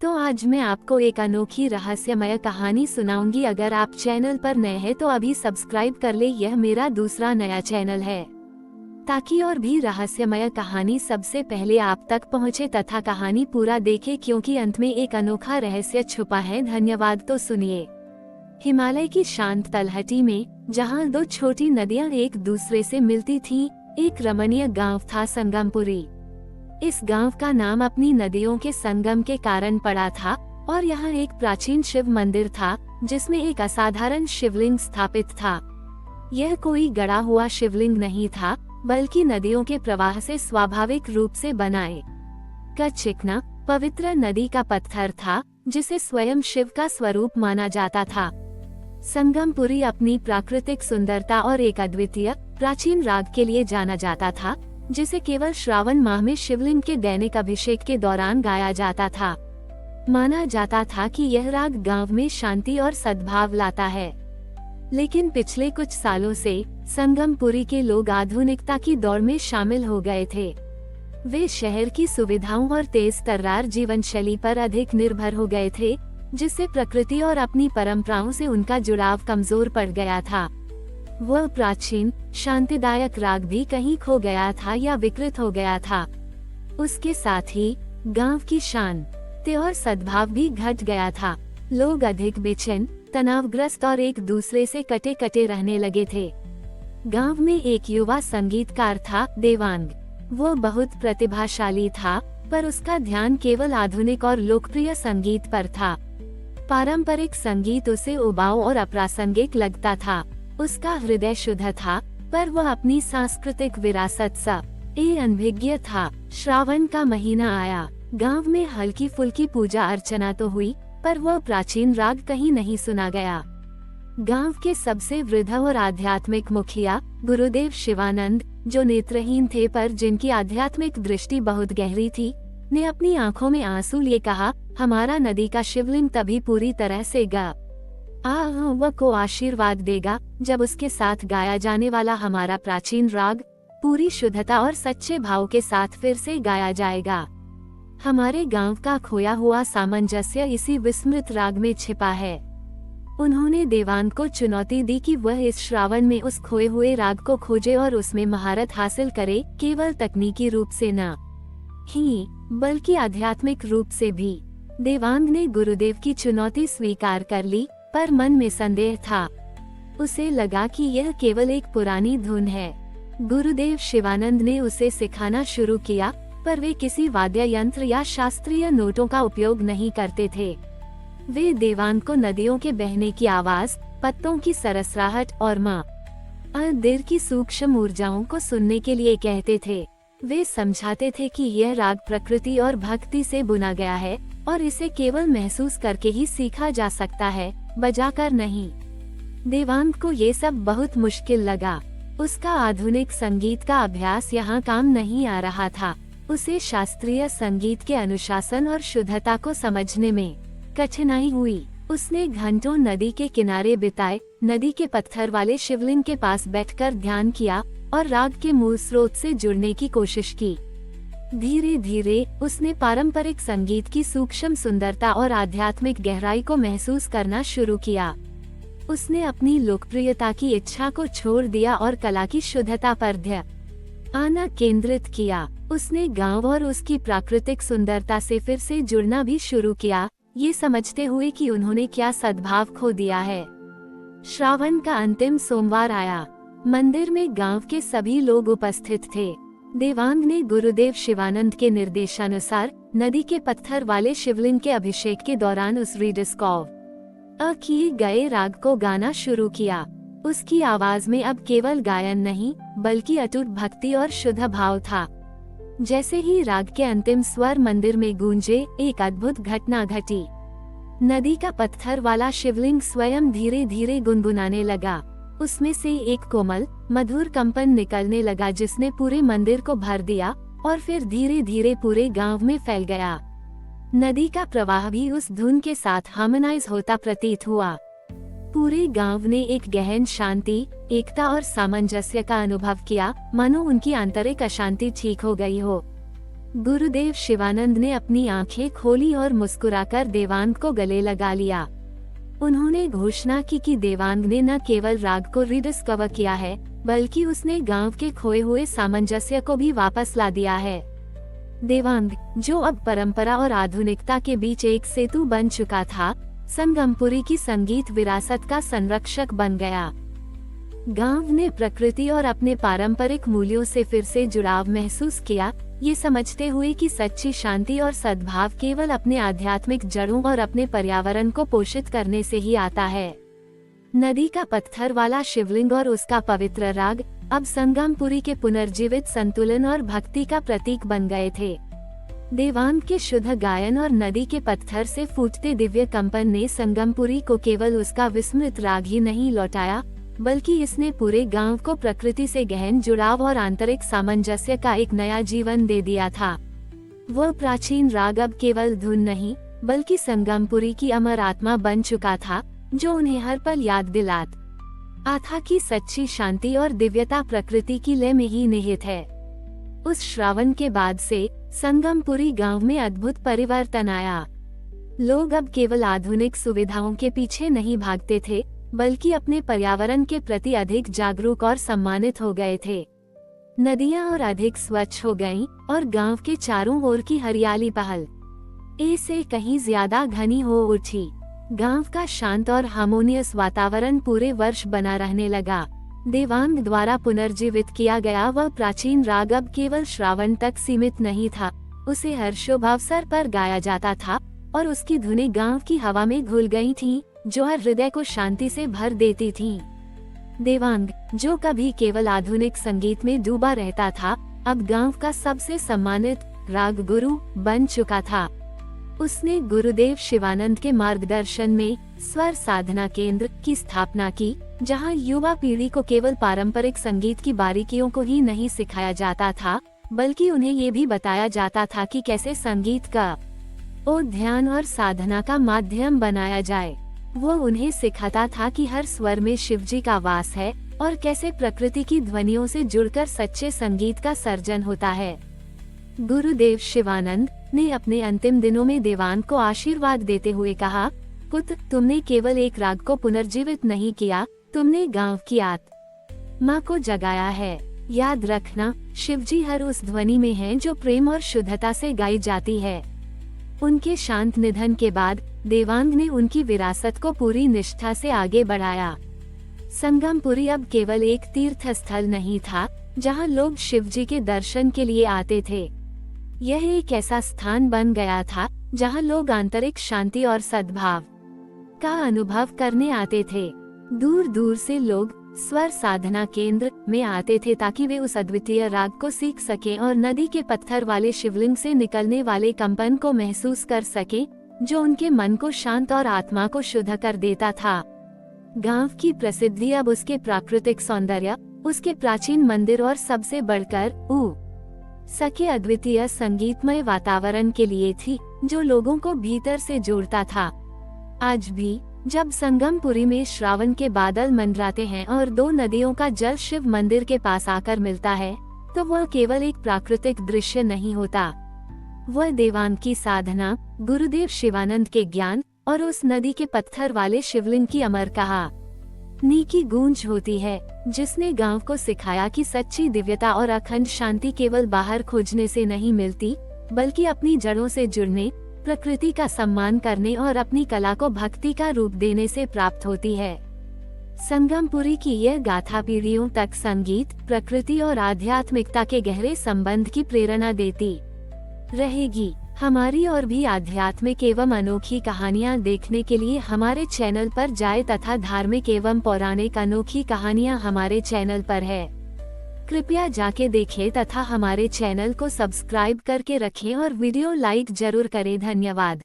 तो आज मैं आपको एक अनोखी रहस्यमय कहानी सुनाऊंगी। अगर आप चैनल पर नए हैं तो अभी सब्सक्राइब कर ले, यह मेरा दूसरा नया चैनल है ताकि और भी रहस्यमय कहानी सबसे पहले आप तक पहुंचे तथा कहानी पूरा देखे, क्योंकि अंत में एक अनोखा रहस्य छुपा है। धन्यवाद। तो सुनिए। हिमालय की शांत तलहटी में, जहां दो छोटी नदियां एक दूसरे से मिलती थीं, एक रमणीय गांव था, संगमपुरी। इस गांव का नाम अपनी नदियों के संगम के कारण पड़ा था और यहाँ एक प्राचीन शिव मंदिर था जिसमें एक असाधारण शिवलिंग स्थापित था। यह कोई गड़ा हुआ शिवलिंग नहीं था, बल्कि नदियों के प्रवाह से स्वाभाविक रूप से बनाए का चिकना पवित्र नदी का पत्थर था, जिसे स्वयं शिव का स्वरूप माना जाता था। संगमपुरी अपनी प्राकृतिक सुंदरता और एक अद्वितीय प्राचीन राग के लिए जाना जाता था, जिसे केवल श्रावण माह में शिवलिंग के दैनिक अभिषेक के दौरान गाया जाता था। माना जाता था कि यह राग गांव में शांति और सद्भाव लाता है। लेकिन पिछले कुछ सालों से संगमपुरी के लोग आधुनिकता की दौड़ में शामिल हो गए थे। वे शहर की सुविधाओं और तेज तर्रार जीवन शैली पर अधिक निर्भर हो गए थे, जिससे प्रकृति और अपनी परंपराओं से उनका जुड़ाव कमजोर पड़ गया था। वह प्राचीन शांतिदायक राग भी कहीं खो गया था या विकृत हो गया था। उसके साथ ही गांव की शांति और सद्भाव भी घट गया था। लोग अधिक बेचैन, तनावग्रस्त और एक दूसरे से कटे कटे रहने लगे थे। गांव में एक युवा संगीतकार था, देवांग। वो बहुत प्रतिभाशाली था, पर उसका ध्यान केवल आधुनिक और लोकप्रिय संगीत पर था। पारंपरिक संगीत उसे उबाऊ और अप्रासंगिक लगता था। उसका हृदय शुद्ध था, पर वह अपनी सांस्कृतिक विरासत से अनभिज्ञ था। श्रावण का महीना आया। गांव में हल्की फुल्की पूजा अर्चना तो हुई, पर वह प्राचीन राग कहीं नहीं सुना गया। गांव के सबसे वृद्ध और आध्यात्मिक मुखिया गुरुदेव शिवानंद, जो नेत्रहीन थे पर जिनकी आध्यात्मिक दृष्टि बहुत गहरी थी, ने अपनी आंखों में आंसू लिए कहा, हमारा नदी का शिवलिंग तभी पूरी तरह से वह को आशीर्वाद देगा जब उसके साथ गाया जाने वाला हमारा प्राचीन राग पूरी शुद्धता और सच्चे भाव के साथ फिर से गाया जाएगा। हमारे गांव का खोया हुआ सामंजस्य इसी विस्मृत राग में छिपा है। उन्होंने देवांग को चुनौती दी कि वह इस श्रावण में उस खोए हुए राग को खोजे और उसमें महारत हासिल करे, केवल तकनीकी रूप से न ही बल्कि आध्यात्मिक रूप से भी। देवांग ने गुरुदेव की चुनौती स्वीकार कर ली, पर मन में संदेह था। उसे लगा कि यह केवल एक पुरानी धुन है। गुरुदेव शिवानंद ने उसे सिखाना शुरू किया, पर वे किसी वाद्य यंत्र या शास्त्रीय नोटों का उपयोग नहीं करते थे। वे देवांग को नदियों के बहने की आवाज, पत्तों की सरसराहट और दिल की सूक्ष्म ऊर्जाओं को सुनने के लिए कहते थे। वे समझाते थे कि यह राग प्रकृति और भक्ति से बुना गया है और इसे केवल महसूस करके ही सीखा जा सकता है, बजाकर नहीं। देवांग को ये सब बहुत मुश्किल लगा। उसका आधुनिक संगीत का अभ्यास यहाँ काम नहीं आ रहा था। उसे शास्त्रीय संगीत के अनुशासन और शुद्धता को समझने में कठिनाई हुई। उसने घंटों नदी के किनारे बिताए, नदी के पत्थर वाले शिवलिंग के पास बैठकर ध्यान किया और राग के मूल स्रोत से जुड़ने की कोशिश की। धीरे धीरे उसने पारंपरिक संगीत की सूक्ष्म सुंदरता और आध्यात्मिक गहराई को महसूस करना शुरू किया। उसने अपनी लोकप्रियता की इच्छा को छोड़ दिया और कला की शुद्धता पर ध्यान केंद्रित किया। उसने गांव और उसकी प्राकृतिक सुंदरता से फिर से जुड़ना भी शुरू किया, ये समझते हुए कि उन्होंने क्या सद्भाव खो दिया है। श्रावण का अंतिम सोमवार आया। मंदिर में गांव के सभी लोग उपस्थित थे। देवांग ने गुरुदेव शिवानंद के निर्देशानुसार नदी के पत्थर वाले शिवलिंग के अभिषेक के दौरान उस रिडिस्कॉव किए गए राग को गाना शुरू किया। उसकी आवाज में अब केवल गायन नहीं, बल्कि अटूट भक्ति और शुद्ध भाव था। जैसे ही राग के अंतिम स्वर मंदिर में गूंजे, एक अद्भुत घटना घटी। नदी का पत्थर वाला शिवलिंग स्वयं धीरे धीरे गुनगुनाने लगा। उसमें से एक कोमल मधुर कंपन निकलने लगा, जिसने पूरे मंदिर को भर दिया और फिर धीरे धीरे पूरे गांव में फैल गया। नदी का प्रवाह भी उस धुन के साथ हार्मोनाइज होता प्रतीत हुआ। पूरे गांव ने एक गहन शांति, एकता और सामंजस्य का अनुभव किया, मानो उनकी आंतरिक अशांति ठीक हो गई हो। गुरुदेव शिवानंद ने अपनी आंखें खोली और मुस्कुराकर देवांग को गले लगा लिया। उन्होंने घोषणा की कि देवांग ने न केवल राग को रिडिस्कवर किया है, बल्कि उसने गांव के खोए हुए सामंजस्य को भी वापस ला दिया है। देवांग, जो अब परंपरा और आधुनिकता के बीच एक सेतु बन चुका था, संगमपुरी की संगीत विरासत का संरक्षक बन गया। गांव ने प्रकृति और अपने पारंपरिक मूल्यों से फिर से जुड़ाव महसूस किया, ये समझते हुए कि सच्ची शांति और सद्भाव केवल अपने आध्यात्मिक जड़ों और अपने पर्यावरण को पोषित करने से ही आता है। नदी का पत्थर वाला शिवलिंग और उसका पवित्र राग अब संगमपुरी के पुनर्जीवित संतुलन और भक्ति का प्रतीक बन गए थे। देवांग के शुद्ध गायन और नदी के पत्थर से फूटते दिव्य कंपन ने संगमपुरी को केवल उसका विस्मृत राग ही नहीं लौटाया, बल्कि इसने पूरे गांव को प्रकृति से गहन जुड़ाव और आंतरिक सामंजस्य का एक नया जीवन दे दिया था। वह प्राचीन राग अब केवल धुन नहीं, बल्कि संगमपुरी की अमर आत्मा बन चुका था, जो उन्हें हर पल याद दिलाता था कि सच्ची शांति और दिव्यता प्रकृति की लय में ही निहित है। उस श्रावण के बाद से संगमपुरी गांव में अद्भुत परिवर्तन आया। लोग अब केवल आधुनिक सुविधाओं के पीछे नहीं भागते थे, बल्कि अपने पर्यावरण के प्रति अधिक जागरूक और सम्मानित हो गए थे। नदियां और अधिक स्वच्छ हो गईं, और गांव के चारों ओर की हरियाली पहल से कहीं ज्यादा घनी हो उठी। गांव का शांत और हार्मोनियस वातावरण पूरे वर्ष बना रहने लगा। देवांग द्वारा पुनर्जीवित किया गया वह प्राचीन राग अब केवल श्रावण तक सीमित नहीं था, उसे हर शुभ अवसर पर गाया जाता था, और उसकी धुनें गांव की हवा में घुल गई थीं, जो हर हृदय को शांति से भर देती थीं। देवांग, जो कभी केवल आधुनिक संगीत में डूबा रहता था, अब गांव का सबसे सम्मानित राग गुरु बन चुका था। उसने गुरुदेव शिवानंद के मार्गदर्शन में स्वर साधना केंद्र की स्थापना की, जहां युवा पीढ़ी को केवल पारंपरिक संगीत की बारीकियों को ही नहीं सिखाया जाता था, बल्कि उन्हें ये भी बताया जाता था कि कैसे संगीत का ध्यान और साधना का माध्यम बनाया जाए। वो उन्हें सिखाता था कि हर स्वर में शिवजी का वास है, और कैसे प्रकृति की ध्वनियों से जुड़कर सच्चे संगीत का सर्जन होता है। गुरुदेव शिवानंद ने अपने अंतिम दिनों में देवांग को आशीर्वाद देते हुए कहा, पुत्र, तुमने केवल एक राग को पुनर्जीवित नहीं किया, तुमने गांव की आत्मा को जगाया है। याद रखना, शिवजी हर उस ध्वनि में हैं जो प्रेम और शुद्धता से गाई जाती है। उनके शांत निधन के बाद देवांग ने उनकी विरासत को पूरी निष्ठा से आगे बढ़ाया। संगमपुरी अब केवल एक तीर्थ स्थल नहीं था, जहां लोग शिवजी के दर्शन के लिए आते थे। यह एक ऐसा स्थान बन गया था, जहां लोग आंतरिक शांति और सद्भाव का अनुभव करने आते थे। दूर दूर से लोग स्वर साधना केंद्र में आते थे ताकि वे उस अद्वितीय राग को सीख सकें और नदी के पत्थर वाले शिवलिंग से निकलने वाले कंपन को महसूस कर सकें, जो उनके मन को शांत और आत्मा को शुद्ध कर देता था। गांव की प्रसिद्धि अब उसके प्राकृतिक सौंदर्य, उसके प्राचीन मंदिर और सबसे बढ़कर सके अद्वितीय संगीतमय वातावरण के लिए थी, जो लोगों को भीतर से जोड़ता था। आज भी जब संगमपुरी में श्रावण के बादल मंडराते हैं और दो नदियों का जल शिव मंदिर के पास आकर मिलता है, तो वह केवल एक प्राकृतिक दृश्य नहीं होता। वह देवांग की साधना, गुरुदेव शिवानंद के ज्ञान और उस नदी के पत्थर वाले शिवलिंग की अमर कहानी की गूंज होती है, जिसने गांव को सिखाया कि सच्ची दिव्यता और अखंड शांति केवल बाहर खोजने से नहीं मिलती, बल्कि अपनी जड़ों से जुड़ने, प्रकृति का सम्मान करने और अपनी कला को भक्ति का रूप देने से प्राप्त होती है। संगमपुरी की यह गाथा पीढ़ियों तक संगीत, प्रकृति और आध्यात्मिकता के गहरे संबंध की प्रेरणा देती रहेगी। हमारी और भी आध्यात्मिक एवं अनोखी कहानियाँ देखने के लिए हमारे चैनल पर जाएं तथा धार्मिक एवं पौराणिक अनोखी कहानियाँ हमारे चैनल पर है। कृपया जाके देखें तथा हमारे चैनल को सब्सक्राइब करके रखें और वीडियो लाइक जरूर करें। धन्यवाद।